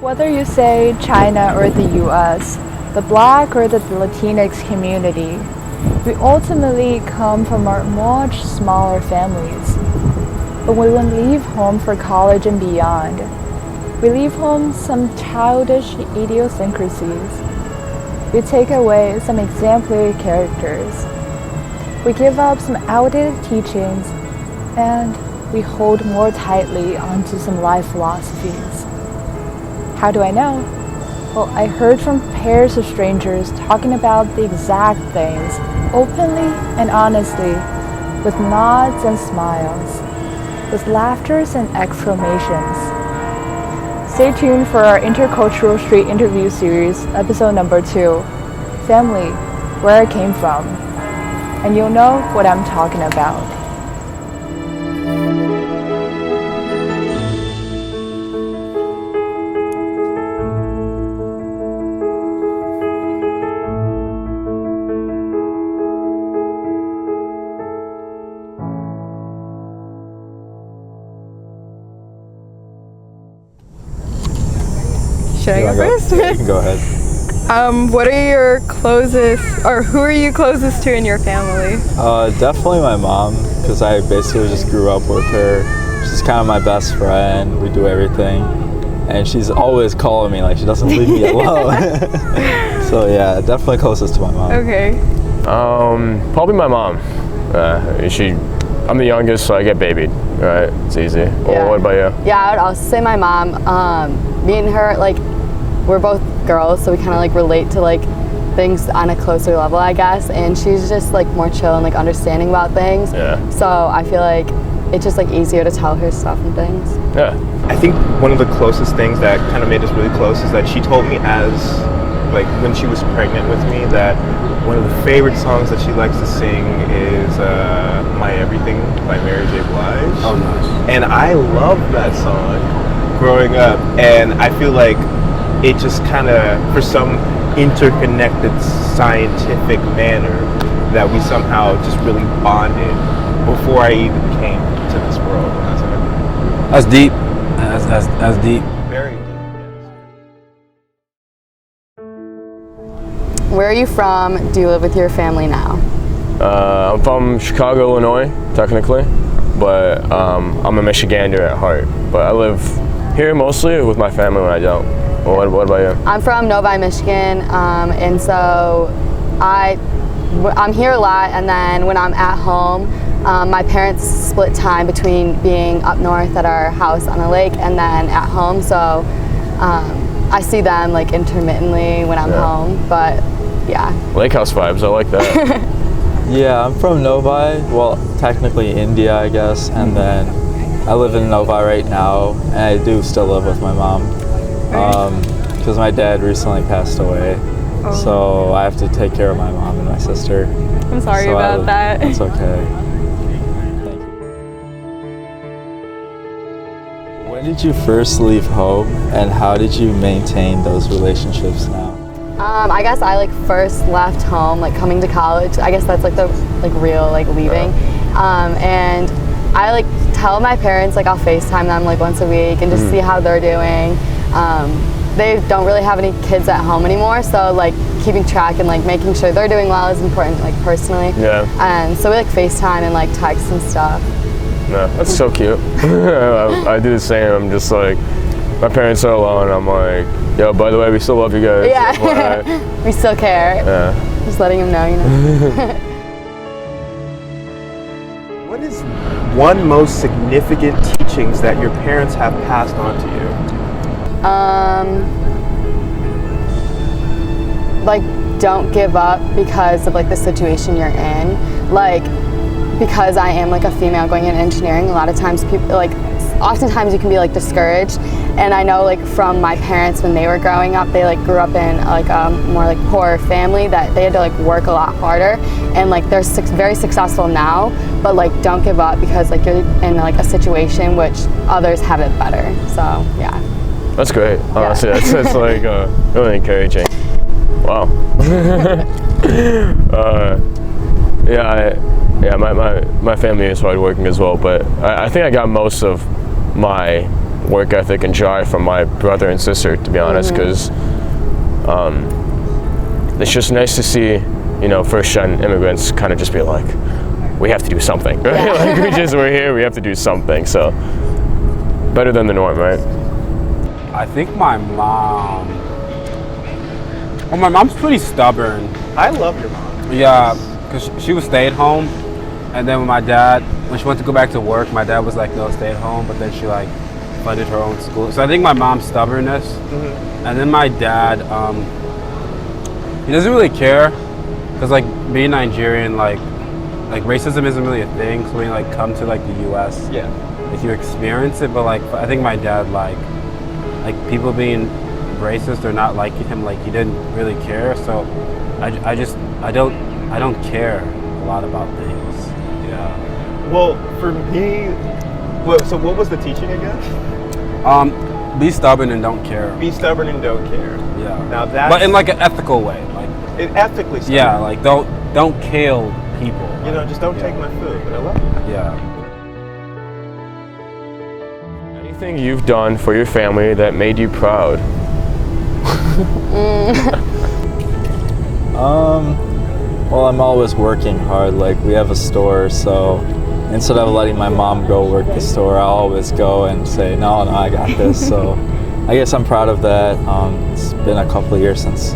Whether you say China or the US, the Black or the Latinx community, we ultimately come from our much smaller families. But when we leave home for college and beyond, we leave home some childish idiosyncrasies. We take away some exemplary characters. We give up some outdated teachings, and we hold more tightly onto some life philosophies. How do I know? Well, I heard from pairs of strangers talking about the exact things, openly and honestly, with nods and smiles, with laughters and exclamations. Stay tuned for our Intercultural Street Interview Series, episode number 2, Family, Where I Came From, and you'll know what I'm talking about. Should I go first? Yeah, you can go ahead. What are your closest, or who are you closest to in your family? Definitely my mom, because I basically just grew up with her. She's kind of my best friend. We do everything. And she's always calling me, like she doesn't leave me alone. So yeah, definitely closest to my mom. Okay. Probably my mom. I'm the youngest, so I get babied, right? It's easy. Yeah. Well, what about you? Yeah, I would also say my mom. Me and her, like, we're both girls, so we kind of like relate to like things on a closer level, I guess. And she's just like more chill and like understanding about things. Yeah. So I feel like it's just like easier to tell her stuff and things. Yeah. I think one of the closest things that kind of made us really close is that she told me like when she was pregnant with me that one of the favorite songs that she likes to sing is My Everything by Mary J. Blige. Oh, nice. And I loved that song growing up, and I feel like it just kind of, for some interconnected scientific manner, that we somehow just really bonded before I even came to this world. That's deep. That's deep. Very deep, yes. Where are you from? Do you live with your family now? I'm from Chicago, Illinois, technically, but I'm a Michigander at heart. But I live here mostly with my family when I don't. Well, what about you? I'm from Novi, Michigan, and so I'm here a lot, and then when I'm at home, my parents split time between being up north at our house on a lake and then at home, so I see them like intermittently when I'm home, but yeah. Lake house vibes, I like that. Yeah, I'm from Novi, well, technically India, I guess, and then I live in Novi right now, and I do still live with my mom, because my dad recently passed away, so I have to take care of my mom and my sister. I'm sorry about that. That's okay. Thank you. When did you first leave home, and how did you maintain those relationships now? I guess I like first left home, like coming to college. I guess that's like the real like leaving, and I like tell my parents like I'll FaceTime them like once a week and just see how they're doing. They don't really have any kids at home anymore, so like keeping track and like making sure they're doing well is important, like personally. Yeah. And so we like FaceTime and like text and stuff. No, that's so cute. I do the same. I'm just like, my parents are alone. I'm like, yo, by the way, we still love you guys. Yeah. We still care. Yeah. Just letting them know, you know. What is one most significant teachings that your parents have passed on to you? Like, don't give up because of like the situation you're in. Like, because I am like a female going in engineering, a lot of times people like, oftentimes you can be like discouraged. And I know like from my parents when they were growing up, they like grew up in like a more like poor family that they had to like work a lot harder, and like they're very successful now, but like don't give up because like you're in like a situation which others have it better. So yeah. That's great. Honestly, that's like really encouraging. Wow. My family is hardworking as well, but I think I got most of my work ethic and drive from my brother and sister, to be honest, because it's just nice to see, you know, first-gen immigrants kind of just be like, we have to do something, right? Like we're here, we have to do something. So better than the norm, right? I think my mom. Well, my mom's pretty stubborn. I love your mom. Yeah, because she was stay at home, and then when she went to go back to work, my dad was like, no, stay at home, but then she like funded her own school. So I think my mom's stubbornness, and then my dad, he doesn't really care, because like being Nigerian, like racism isn't really a thing. So when you like come to like the U.S., like you experience it, but like I think my dad like people being racist or not liking him, like he didn't really care. So I don't care a lot about things. Yeah. Well, for me, so what was the teaching again? Be stubborn and don't care. Be stubborn and don't care. Yeah. Now that, but in like an ethical way, like ethically stubborn. yeah, like don't kill people. You know, just don't take my food. But I love you. Yeah. Anything you've done for your family that made you proud? Well, I'm always working hard. Like, we have a store, so instead of letting my mom go work the store, I always go and say, no, I got this. So I guess I'm proud of that. It's been a couple of years since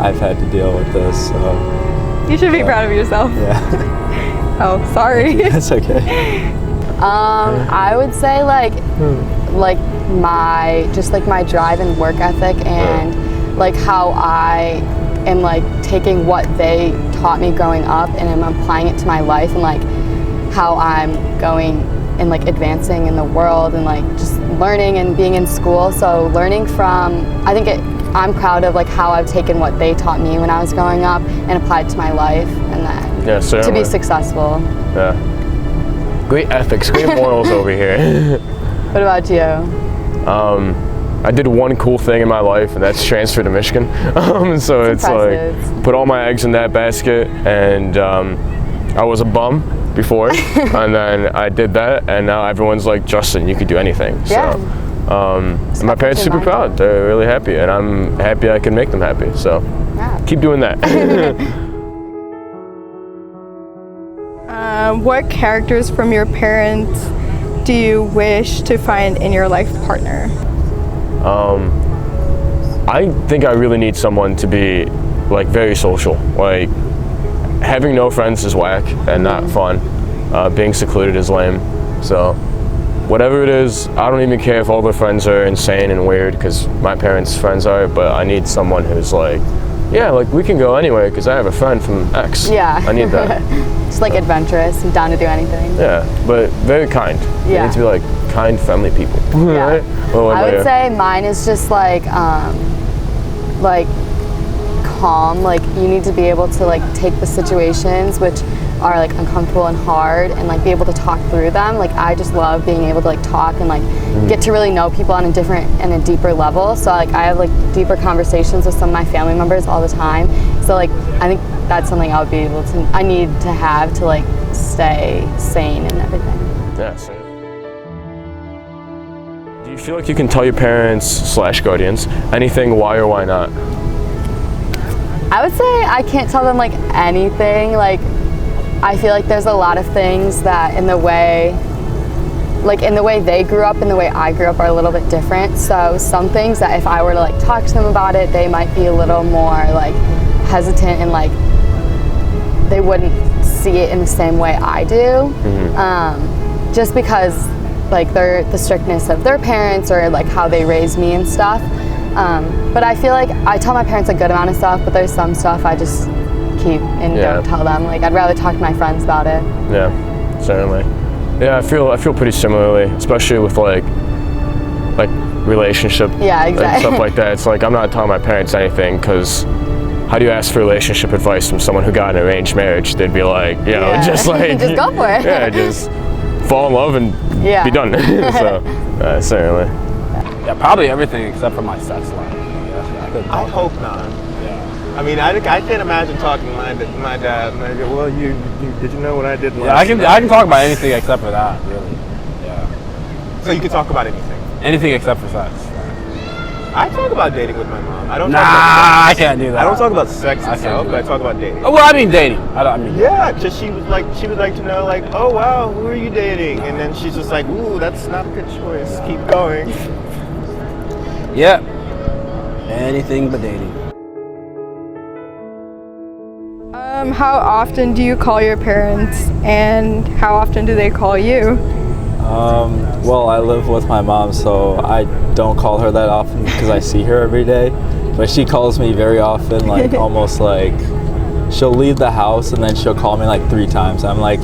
I've had to deal with this, so. You should be proud of yourself. Yeah. Oh, sorry. It's okay. I would say like my drive and work ethic, and like how I am like taking what they taught me growing up and I'm applying it to my life, and like how I'm going and like advancing in the world and like just learning and being in school. So learning from, I'm proud of like how I've taken what they taught me when I was growing up and applied it to my life, and then to be successful. Yeah. Great ethics, great morals over here. What about you? I did one cool thing in my life, and that's transfer to Michigan. So it's impressive. like, put all my eggs in that basket, and I was a bum before, and then I did that, and now everyone's like, Justin, you could do anything. Yeah. So my parents are super proud. They're really happy, and I'm happy I can make them happy. So keep doing that. What characters from your parents do you wish to find in your life partner? I think I really need someone to be like very social. Like, having no friends is whack and not fun. Being secluded is lame. So whatever it is, I don't even care if all their friends are insane and weird, because my parents' friends are, but I need someone who's like, yeah, like we can go anywhere because I have a friend from X. Yeah. I need that. Just like adventurous and down to do anything. Yeah, but very kind. They Yeah. need to be like kind, friendly people. Yeah. Right? Well, I would say mine is just like calm. Like, you need to be able to like take the situations which are like uncomfortable and hard and like be able to talk through them. Like, I just love being able to like talk and like get to really know people on a different and a deeper level. So like I have like deeper conversations with some of my family members all the time. So like I think that's something I need to have to like stay sane and everything. Yeah, same. Do you feel like you can tell your parents / guardians anything, why or why not? I would say I can't tell them like anything. Like, I feel like there's a lot of things that in the way they grew up and the way I grew up are a little bit different. So some things that if I were to like talk to them about it, they might be a little more like hesitant and like they wouldn't see it in the same way I do. Just because like the strictness of their parents or like how they raised me and stuff. But I feel like I tell my parents a good amount of stuff, but there's some stuff I just keep and don't tell them. Like, I'd rather talk to my friends about it. Yeah, certainly. Yeah, I feel pretty similarly, especially with like relationship and stuff like that. It's like I'm not telling my parents anything, because how do you ask for relationship advice from someone who got an arranged marriage? They'd be like, you know, just like just go for it. Yeah, just fall in love and be done. So certainly. Yeah, probably everything except for my sex life. I hope not. Yeah. I mean, I can't imagine talking to my dad and I go, well, you did you know what I did last night? I can talk about anything except for that, really. Yeah. So you can talk about anything? Anything except for sex. I talk about dating with my mom. I don't Nah, talk about I sex. can't do that. I don't talk about sex I can't itself, do but I that. talk about dating. Oh, well, I mean dating. I mean. Yeah, just she would like to know like, oh wow, who are you dating? And then she's just like, ooh, that's not a good choice. Keep going. Yeah. Anything but dating. How often do you call your parents, and how often do they call you? Well, I live with my mom, so I don't call her that often because I see her every day. But she calls me very often, like almost like she'll leave the house and then she'll call me like 3 times. I'm like,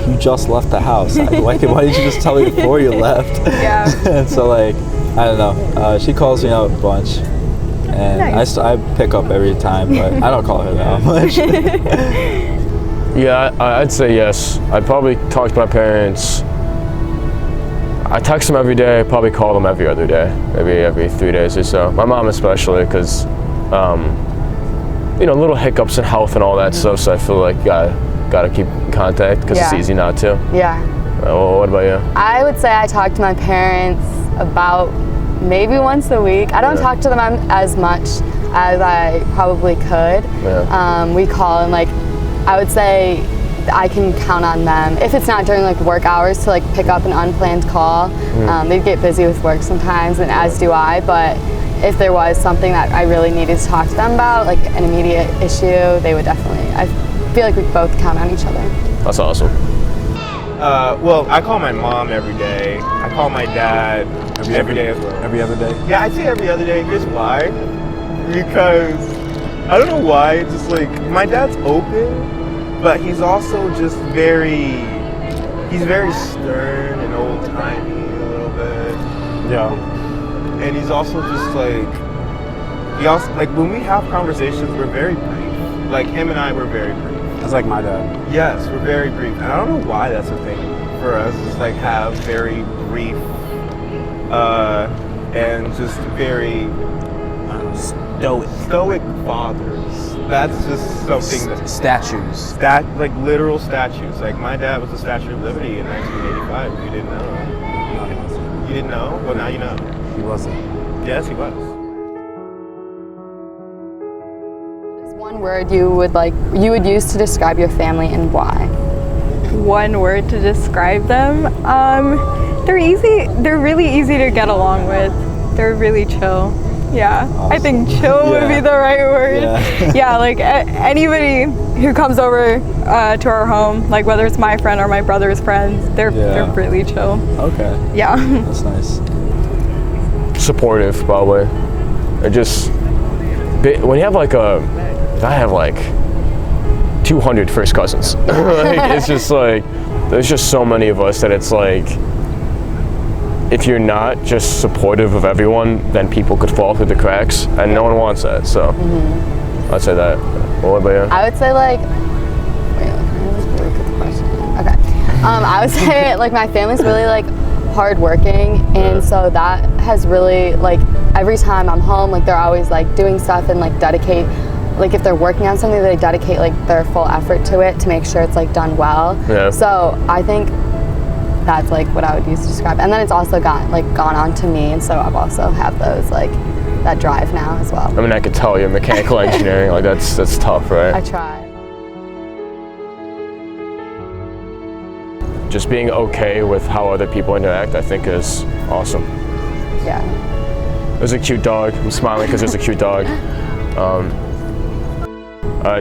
you just left the house. Why didn't you just tell me before you left? Yeah. And so like, I don't know. She calls me out a bunch. And Nice. I pick up every time, but I don't call her that much. Yeah, I'd say yes. I'd probably talk to my parents. I text them every day, probably call them every other day, maybe every 3 days or so. My mom especially, because, little hiccups in health and all that stuff, so I feel like gotta keep in contact, because it's Yeah. easy not to. Yeah. Well, what about you? I would say I talk to my parents about maybe once a week. I don't talk to them as much as I probably could. Yeah. We call and like, I would say I can count on them if it's not during like work hours to like pick up an unplanned call. They get busy with work sometimes, and as do I. But if there was something that I really needed to talk to them about, like an immediate issue, they would definitely. I feel like we both count on each other. That's awesome. Well, I call my mom every day. I call my dad every day as well. Every other day. Yeah, I'd say every other day. Here's why. Because I don't know why. It's just like my dad's open, but he's also just he's very stern and old-timey a little bit. Yeah. And he's also just like, when we have conversations, we're very brief. Like him and I, we're very brief. That's like my dad. Yes, we're very brief. And I don't know why that's a thing for us, just like have very brief and just very stoic fathers. That's just something that Statues. like literal statues. Like my dad was the Statue of Liberty in 1985. If you didn't know. No, he wasn't. You didn't know? Well, now you know. He wasn't. Yes, he was. What is one word you would use to describe your family, and why? One word to describe them. They're easy. They're really easy to get along with. They're really chill. Yeah, Awesome. I think chill would be the right word. Yeah. Yeah, like anybody who comes over to our home, like whether it's my friend or my brother's friends, they're really chill. Okay, Yeah. that's nice. Supportive, probably. It just, when you have I have like 200 first cousins. Like, it's just like, there's just so many of us that it's like, if you're not just supportive of everyone, then people could fall through the cracks, and no one wants that. So I'd say that. Well, what about you? I would say like, wait, let me look at the question. Okay. I would say like my family's really like hardworking, and so that has really like every time I'm home, like they're always like doing stuff and like dedicate. Like if they're working on something, they dedicate like their full effort to it to make sure it's like done well. Yeah. So I think that's like what I would use to describe. And then it's also gone on to me, and so I've also have those like that drive now as well. I mean, I could tell you're mechanical engineering. Like that's tough, right? I try. Just being okay with how other people interact, I think, is awesome. Yeah. There's a cute dog. I'm smiling because there's a cute dog.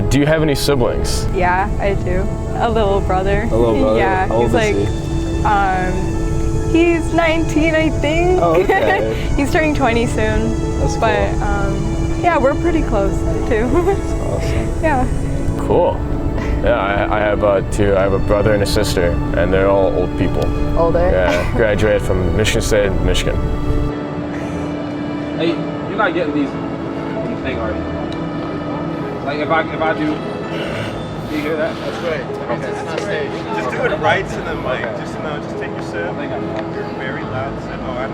Do you have any siblings? Yeah, I do. A little brother. A little brother? Yeah, How old he's is like, he? He's 19, I think. Oh, okay. He's turning 20 soon. That's cool. But yeah, we're pretty close too. Awesome. Yeah. Cool. Yeah, I have two. I have a brother and a sister, and they're all old people. Older. Yeah, graduated from Michigan State, Michigan. Hey, you're not getting these from the thing, are you? Like if I do, you hear that? That's right. Just do it right to the mic. Just take your sip. You're very loud. Oh, I'm.